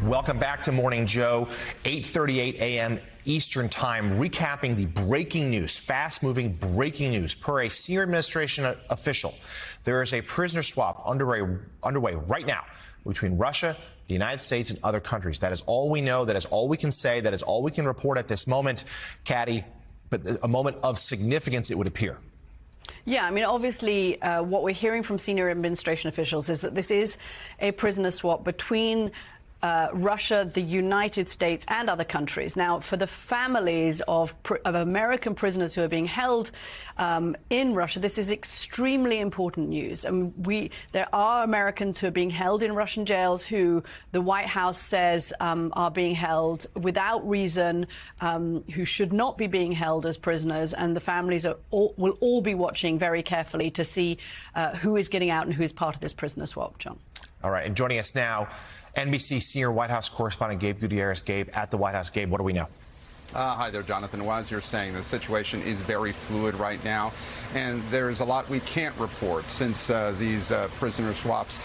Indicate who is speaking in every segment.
Speaker 1: Welcome back to Morning Joe, 8:38 a.m. Eastern Time, recapping the breaking news, fast-moving breaking news. Per a senior administration official, there is a prisoner swap underway right now between Russia, the United States, and other countries. That is all we know. That is all we can say. That is all we can report at this moment, Caddy. But a moment of significance, it would appear.
Speaker 2: Yeah, I mean, obviously, what we're hearing from senior administration officials is that this is a prisoner swap between Russia, the United States, and other countries. Now, for the families of American prisoners who are being held in Russia, this is extremely important news. And there are Americans who are being held in Russian jails who the White House says are being held without reason, who should not be being held as prisoners. And the families will all be watching very carefully to see who is getting out and who is part of this prisoner swap, John.
Speaker 1: All right. And joining us now, NBC senior White House correspondent Gabe Gutierrez. Gabe, at the White House. Gabe, what do we know?
Speaker 3: Hi there, Jonathan. Well, as you're saying, the situation is very fluid right now, and there's a lot we can't report since these prisoner swaps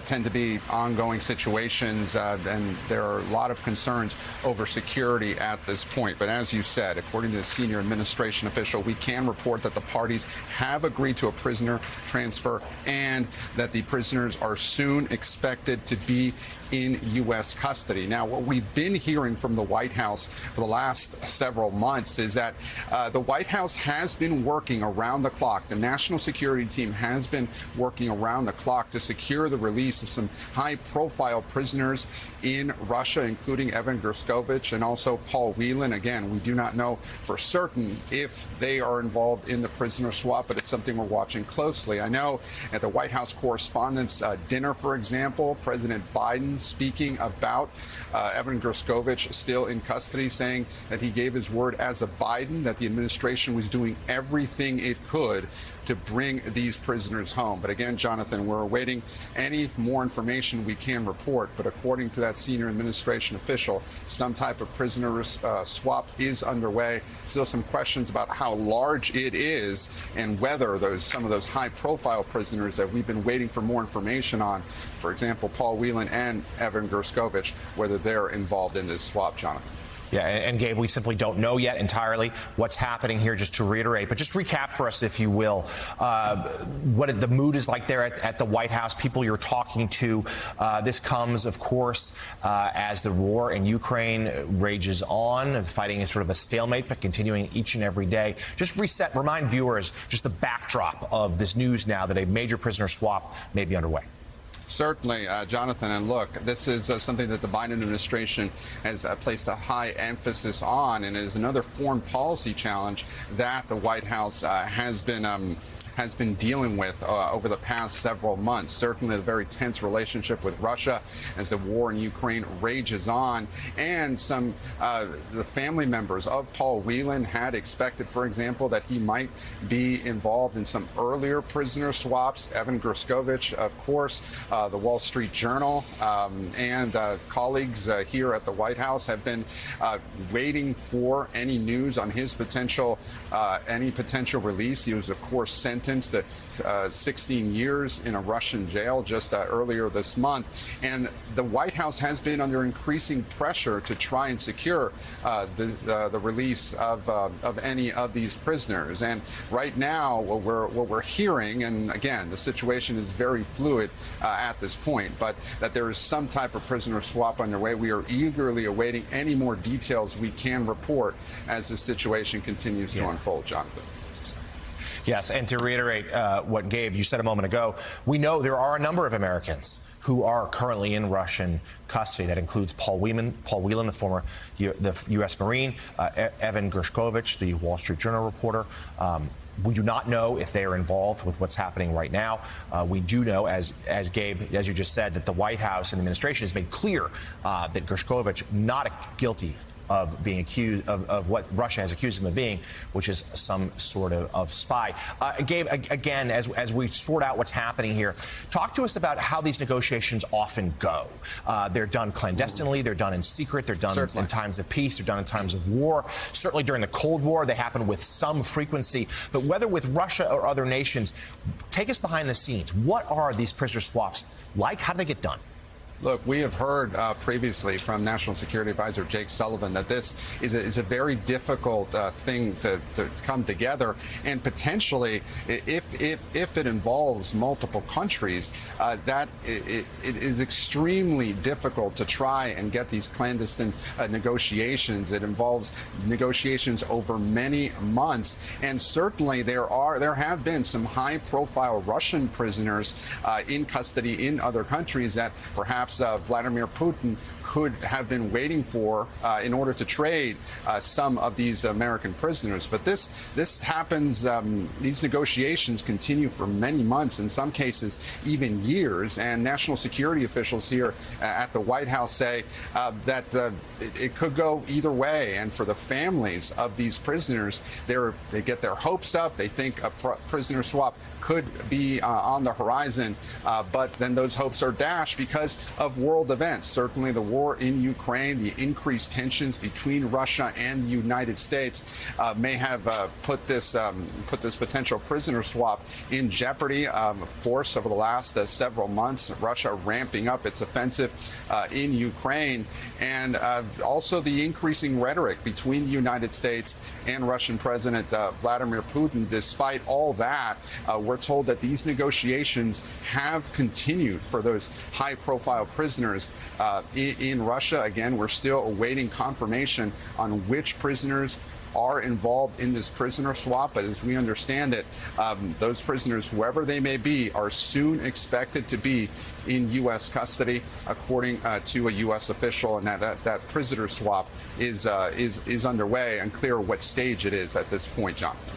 Speaker 3: tend to be ongoing situations, and there are a lot of concerns over security at this point. But as you said, according to a senior administration official, we can report that the parties have agreed to a prisoner transfer and that the prisoners are soon expected to be in U.S. custody. Now, what we've been hearing from the White House for the last several months is that the White House has been working around the clock. The National Security Team has been working around the clock to secure the release of some high-profile prisoners in Russia, including Evan Gershkovich and also Paul Whelan. Again, we do not know for certain if they are involved in the prisoner swap, but it's something we're watching closely. I know at the White House Correspondents' Dinner, for example, President Biden speaking about Evan Gershkovich still in custody, saying that he gave his word as a Biden that the administration was doing everything it could to bring these prisoners home. But again, Jonathan, we're awaiting any more information we can report. But according to that senior administration official, some type of prisoner swap is underway. Still some questions about how large it is and whether some of those high-profile prisoners that we've been waiting for more information on, for example, Paul Whelan and Evan Gershkovich, whether they're involved in this swap, Jonathan.
Speaker 1: Yeah, and Gabe, we simply don't know yet entirely what's happening here, just to reiterate. But just recap for us, if you will, what the mood is like there at the White House, people you're talking to. This comes, of course, as the war in Ukraine rages on, fighting is sort of a stalemate, but continuing each and every day. Just remind viewers just the backdrop of this news now that a major prisoner swap may be underway.
Speaker 3: Certainly, Jonathan. And look, this is something that the Biden administration has placed a high emphasis on, and it is another foreign policy challenge that the White House has been dealing with over the past several months. Certainly a very tense relationship with Russia as the war in Ukraine rages on. And the family members of Paul Whelan had expected, for example, that he might be involved in some earlier prisoner swaps. Evan Gershkovich, of course, the Wall Street Journal and colleagues here at the White House have been waiting for any news on his potential release. He was, of course, sentenced to 16 years in a Russian jail just earlier this month. And the White House has been under increasing pressure to try and secure the release of any of these prisoners. And right now, what we're hearing, and again, the situation is very fluid at this point, but that there is some type of prisoner swap underway. We are eagerly awaiting any more details we can report as the situation continues to unfold, Jonathan.
Speaker 1: Yes, and to reiterate what, Gabe, you said a moment ago, we know there are a number of Americans who are currently in Russian custody. That includes Paul Whelan, the former U.S. Marine, Evan Gershkovich, the Wall Street Journal reporter. We do not know if they are involved with what's happening right now. We do know, as Gabe, as you just said, that the White House and the administration has made clear that Gershkovich not guilty of being accused of what Russia has accused him of being, which is some sort of spy. Gabe, again, as we sort out what's happening here, talk to us about how these negotiations often go. They're done clandestinely, they're done in secret, they're done in times of peace, they're done in times of war. Certainly during the Cold War, they happen with some frequency. But whether with Russia or other nations, take us behind the scenes. What are these prisoner swaps like? How do they get done?
Speaker 3: Look, we have heard previously from National Security Advisor Jake Sullivan that this is a very difficult thing to come together, and potentially, if it involves multiple countries, that it is extremely difficult to try and get these clandestine negotiations. It involves negotiations over many months, and certainly there have been some high-profile Russian prisoners in custody in other countries that perhaps Vladimir Putin could have been waiting for in order to trade some of these American prisoners. But this happens, these negotiations continue for many months, in some cases even years, and national security officials here at the White House say that it could go either way. And for the families of these prisoners, they get their hopes up. They think a prisoner swap could be on the horizon, but then those hopes are dashed because of world events. Certainly the war in Ukraine, the increased tensions between Russia and the United States may have put this potential prisoner swap in jeopardy. Of course, over the last several months, Russia ramping up its offensive in Ukraine, and also the increasing rhetoric between the United States and Russian President Vladimir Putin. Despite all that, we're told that these negotiations have continued for those high-profile prisoners in Russia. Again, we're still awaiting confirmation on which prisoners are involved in this prisoner swap, but as we understand it, those prisoners, whoever they may be, are soon expected to be in U.S. custody, according to a U.S. official, and that prisoner swap is underway. Unclear what stage it is at this point, Jonathan.